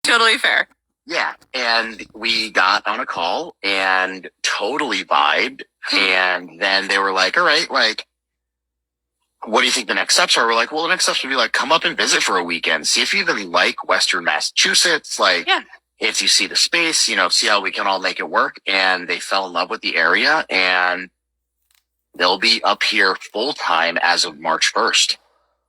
Totally fair. Yeah. And we got on a call and totally vibed. And then they were like, all right, like, what do you think the next steps are? We're like, well, the next steps would be like, come up and visit for a weekend. See if you even like Western Massachusetts. Like, if you see the space, see how we can all make it work. And they fell in love with the area, and they'll be up here full time as of March 1st.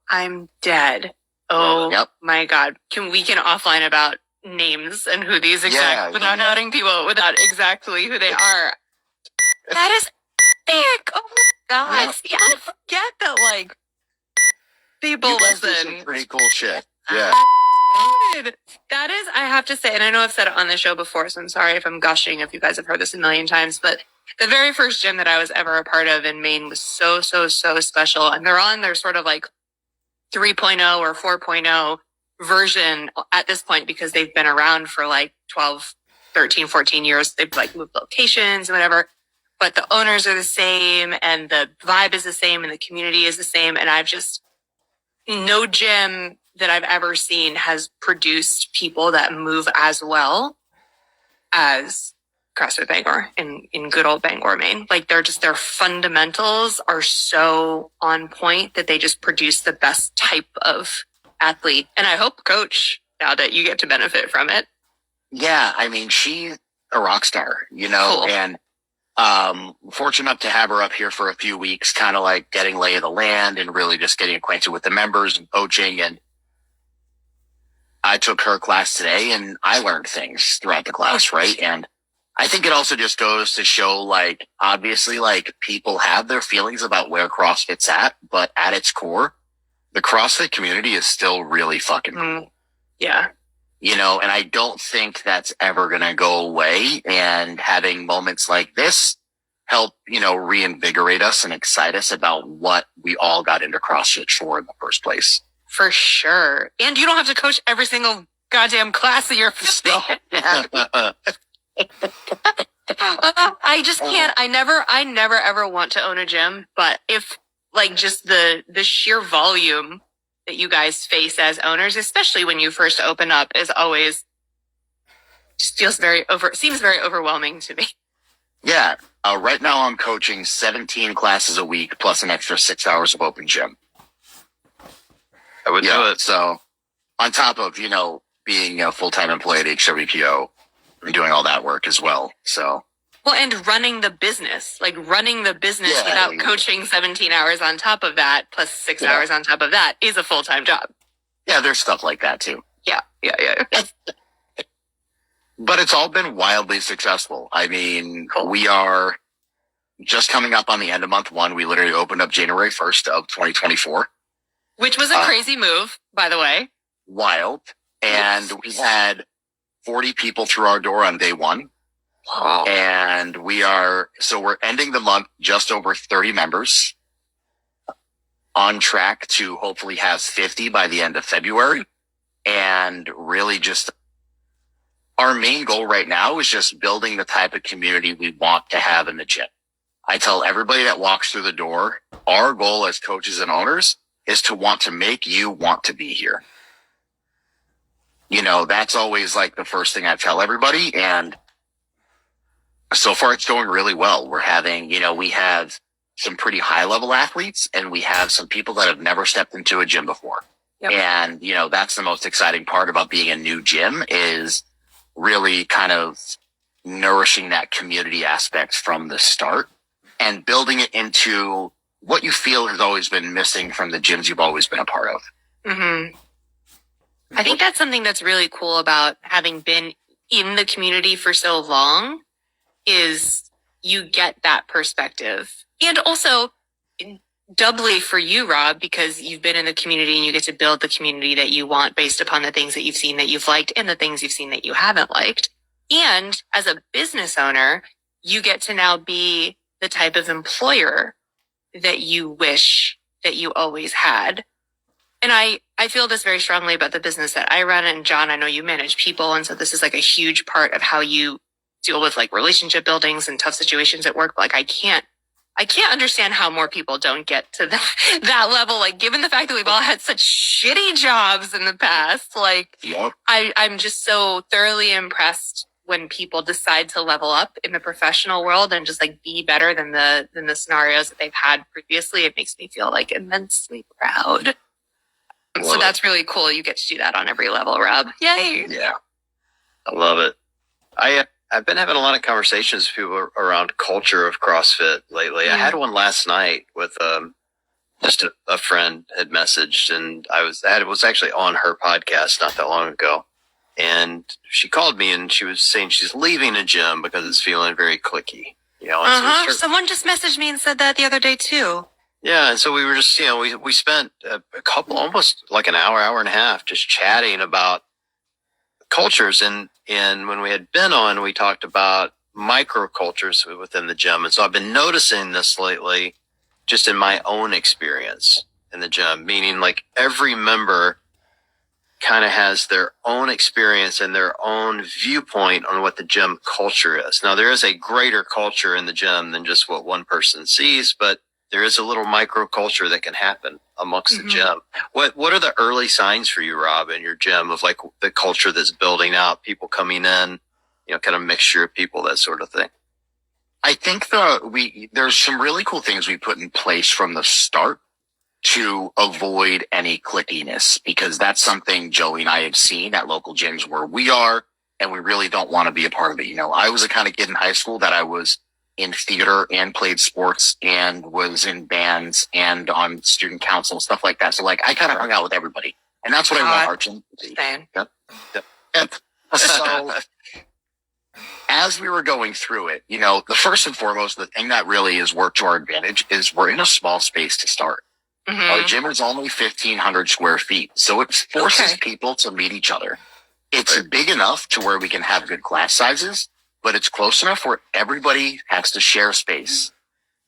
I'm dead. Oh my God. We can offline about names and who these without outing people, without exactly who they are. That is thick. Oh my God. Yep. See, I forget that, like, people listen. Some pretty cool shit. Yeah. God. That is, I have to say, and I know I've said it on the show before, so I'm sorry if I'm gushing, if you guys have heard this a million times, but the very first gym that I was ever a part of in Maine was so, so, so special. And they're on their sort of like 3.0 or 4.0 version at this point, because they've been around for like 12, 13, 14 years. They've like moved locations and whatever, but the owners are the same and the vibe is the same and the community is the same. And no gym that I've ever seen has produced people that move as well as CrossFit Bangor in good old Bangor, Maine. Like their fundamentals are so on point that they just produce the best type of athlete. And I hope coach, now that you get to benefit from it. Yeah. I mean, she's a rock star, cool. And fortunate enough to have her up here for a few weeks, kind of like getting lay of the land and really just getting acquainted with the members and coaching. And I took her class today and I learned things throughout the class, right? And I think it also just goes to show, like, obviously, like, people have their feelings about where CrossFit's at, but at its core, the CrossFit community is still really fucking cool. Yeah. And I don't think that's ever going to go away. And having moments like this help, reinvigorate us and excite us about what we all got into CrossFit for in the first place. For sure. And you don't have to coach every single goddamn class that you're I just can't. I never ever want to own a gym, but if like just the sheer volume that you guys face as owners, especially when you first open up, is always just seems very overwhelming to me. Yeah. Right now I'm coaching 17 classes a week plus an extra 6 hours of open gym. I would do it. So on top of, being a full-time employee at HWPO and doing all that work as well. So. Well, and running the business without coaching 17 hours on top of that, plus 6 hours on top of that, is a full-time job. Yeah, there's stuff like that too. Yeah. But it's all been wildly successful. I mean, we are just coming up on the end of month one. We literally opened up January 1st of 2024. Which was a crazy move, by the way. Wild. And we had 40 people through our door on day one. Wow. And we're ending the month just over 30 members, on track to hopefully have 50 by the end of February. And really just our main goal right now is just building the type of community we want to have in the gym. I tell everybody that walks through the door, our goal as coaches and owners is to want to make you want to be here. That's always like the first thing I tell everybody. And so far it's going really well. We're having, we have some pretty high level athletes and we have some people that have never stepped into a gym before. Yep. And, that's the most exciting part about being a new gym, is really kind of nourishing that community aspect from the start and building it into what you feel has always been missing from the gyms you've always been a part of. Mm-hmm. I think that's something that's really cool about having been in the community for so long, is you get that perspective. And also doubly for you, Rob, because you've been in the community and you get to build the community that you want based upon the things that you've seen that you've liked and the things you've seen that you haven't liked. And as a business owner, you get to now be the type of employer that you wish that you always had. And I feel this very strongly about the business that I run. And John, I know you manage people. And so this is like a huge part of how you deal with like relationship buildings and tough situations at work. Like I can't I can't understand how more people don't get to that level. Like, given the fact that we've all had such shitty jobs in the past, like, Yep. I'm just so thoroughly impressed when people decide to level up in the professional world and just like be better than the scenarios that they've had previously. It makes me feel like immensely proud. So that's really cool. You get to do that on every level, Rob. Yay! Yeah, I love it. I've been having a lot of conversations with people around culture of CrossFit lately. I had one last night with just a friend had messaged, and it was actually on her podcast not that long ago. And she called me and she was saying she's leaving a gym because it's feeling very cliquey. You know, and so someone just messaged me and said that the other day too. Yeah, and so we were just, we spent a couple, almost like an hour and a half, just chatting about cultures. And when we had been on, we talked about microcultures within the gym. And so I've been noticing this lately, just in my own experience in the gym, meaning like every member kind of has their own experience and their own viewpoint on what the gym culture is. Now, there is a greater culture in the gym than just what one person sees, but there is a little microculture that can happen amongst the gym. What are the early signs for you, Rob, in your gym of like the culture that's building out, people coming in, kind of mixture of people, that sort of thing? I think there's some really cool things we put in place from the start to avoid any clickiness, because that's something Joey and I have seen at local gyms where we are, and we really don't want to be a part of it. I was the kind of kid in high school that I was in theater and played sports and was in bands and on student council, stuff like that. So like I kind of hung out with everybody, and that's what I want our gym to be. Yep. And so as we were going through it, the first and foremost, the thing that really is worked to our advantage is we're in a small space to start. Our gym is only 1,500 square feet, so it forces people to meet each other. It's big enough to where we can have good class sizes, but it's close enough where everybody has to share space.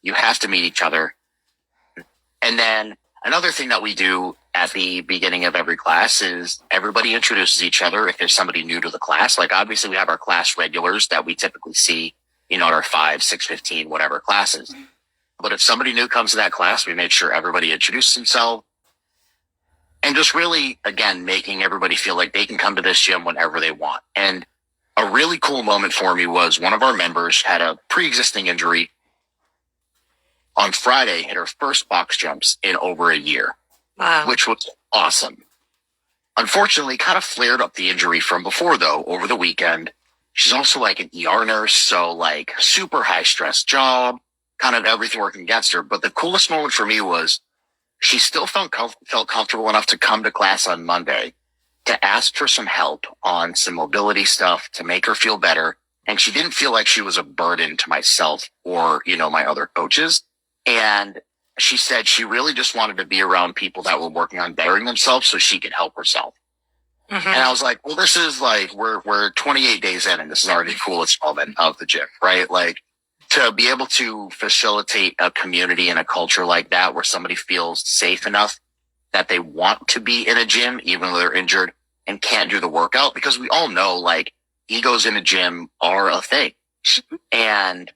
You have to meet each other. And then another thing that we do at the beginning of every class is everybody introduces each other if there's somebody new to the class. Like obviously we have our class regulars that we typically see, at our 5, 6, 15, whatever classes. But if somebody new comes to that class, we make sure everybody introduces themselves. And just really, again, making everybody feel like they can come to this gym whenever they want. And a really cool moment for me was one of our members had a pre-existing injury on Friday, hit her first box jumps in over a year, which was awesome. Unfortunately, kind of flared up the injury from before, though, over the weekend. She's also like an ER nurse, so like super high stress job, kind of everything working against her. But the coolest moment for me was she still felt comfortable enough to come to class on Monday to ask for some help on some mobility stuff to make her feel better. And she didn't feel like she was a burden to myself or, my other coaches. And she said she really just wanted to be around people that were working on bettering themselves so she could help herself. And I was like, well, this is like, we're 28 days in and this is already the coolest moment of the gym, right? Like to be able to facilitate a community and a culture like that where somebody feels safe enough that they want to be in a gym, even though they're injured and can't do the workout, because we all know like egos in a gym are a thing. And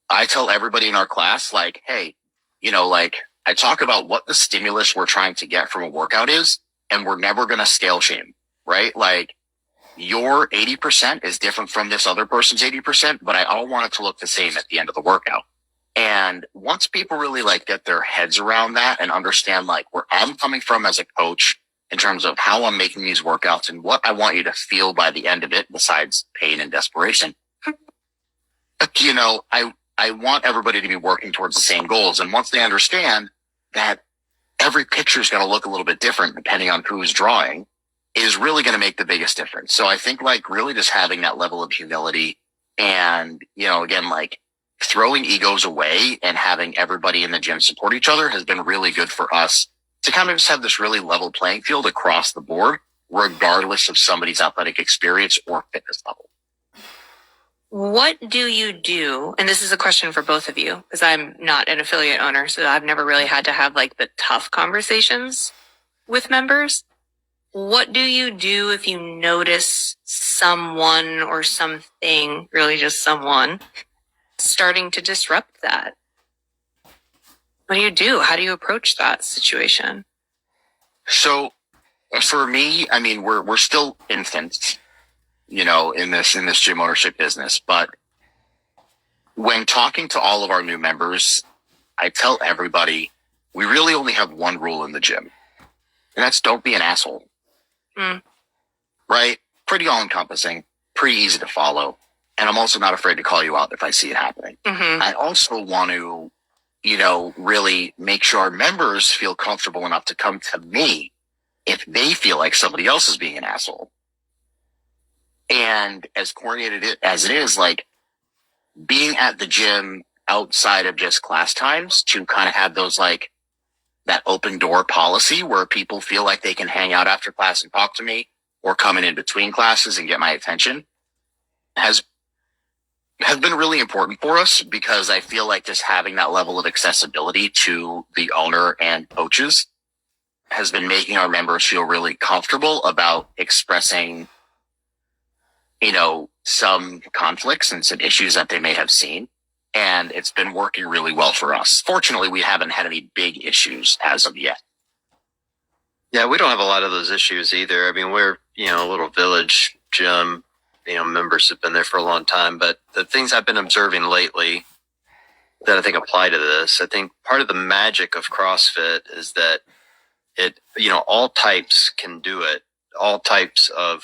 I tell everybody in our class, like, hey, I talk about what the stimulus we're trying to get from a workout is, and we're never going to scale shame, right? Like your 80% is different from this other person's 80%, but I all want it to look the same at the end of the workout. And once people really like get their heads around that and understand like where I'm coming from as a coach in terms of how I'm making these workouts and what I want you to feel by the end of it, besides pain and desperation, I want everybody to be working towards the same goals. And once they understand that every picture is going to look a little bit different depending on who's drawing, is really going to make the biggest difference. So I think like really just having that level of humility and, again, like throwing egos away and having everybody in the gym support each other has been really good for us to kind of just have this really level playing field across the board, regardless of somebody's athletic experience or fitness level. What do you do? And this is a question for both of you, because I'm not an affiliate owner, so I've never really had to have like the tough conversations with members. What do you do if you notice someone or something, really just someone, starting to disrupt that? What do you do? How do you approach that situation? So for me, I mean, we're still infants, you know, in this gym ownership business, but when talking to all of our new members, I tell everybody we really only have one rule in the gym, and that's don't be an asshole. Mm. Right? Pretty all encompassing, pretty easy to follow. And I'm also not afraid to call you out if I see it happening. Mm-hmm. I also want to, you know, really make sure our members feel comfortable enough to come to me if they feel like somebody else is being an asshole. And as corny as it is, like being at the gym outside of just class times to kind of have those like that open door policy where people feel like they can hang out after class and talk to me or come in between classes and get my attention has been really important for us, because I feel like just having that level of accessibility to the owner and coaches has been making our members feel really comfortable about expressing, you know, some conflicts and some issues that they may have seen. And it's been working really well for us. Fortunately, we haven't had any big issues as of yet. Yeah, we don't have a lot of those issues either. I mean, we're, you know, a little village gym, you know, members have been there for a long time. But the things I've been observing lately that I think apply to this, I think part of the magic of CrossFit is that it, you know, all types can do it. All types of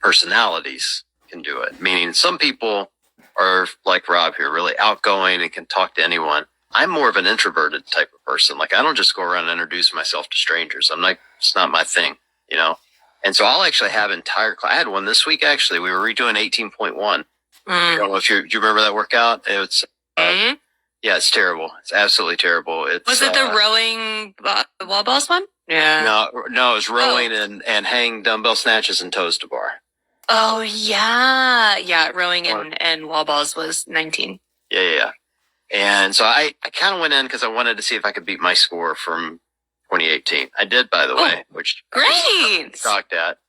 personalities can do it. Meaning some people are like Rob here, really outgoing and can talk to anyone. I'm more of an introverted type of person. Like I don't just go around and introduce myself to strangers. I'm like, it's not my thing, you know? And so I'll actually have entire class. I had one this week, actually. We were redoing 18.1. I don't know if do you remember that workout? It's, yeah, it's terrible. It's absolutely terrible. Was it the rowing wall balls one? Yeah. No, it was rowing and hang dumbbell snatches and toes to bar. Oh, yeah. Yeah, rowing and wall balls was 19. Yeah. And so I kind of went in because I wanted to see if I could beat my score from 2018. I did, by the way, which great. I was shocked at.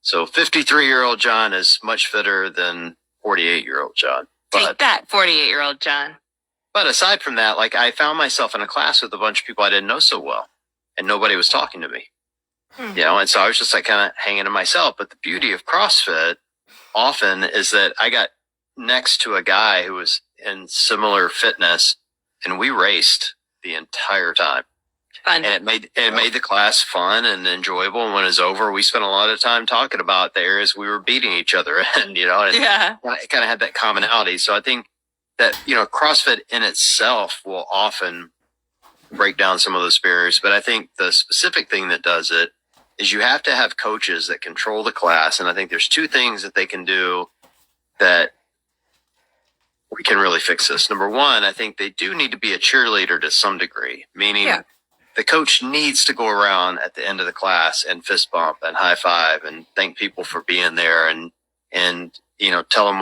So 53-year-old John is much fitter than 48-year-old John. Take that, 48-year-old John. But aside from that, like I found myself in a class with a bunch of people I didn't know so well, and nobody was talking to me. You know, and so I was just like kind of hanging to myself. But the beauty of CrossFit often is that I got next to a guy who was in similar fitness, and we raced the entire time. Fun. And it made the class fun and enjoyable. And when it was over, we spent a lot of time talking about the areas we were beating each other in, you know, and it kind of had that commonality. So I think that, you know, CrossFit in itself will often break down some of those barriers. But I think the specific thing that does it is you have to have coaches that control the class. And I think there's two things that they can do that we can really fix this. Number one, I think they do need to be a cheerleader to some degree, meaning the coach needs to go around at the end of the class and fist bump and high five and thank people for being there and you know, tell them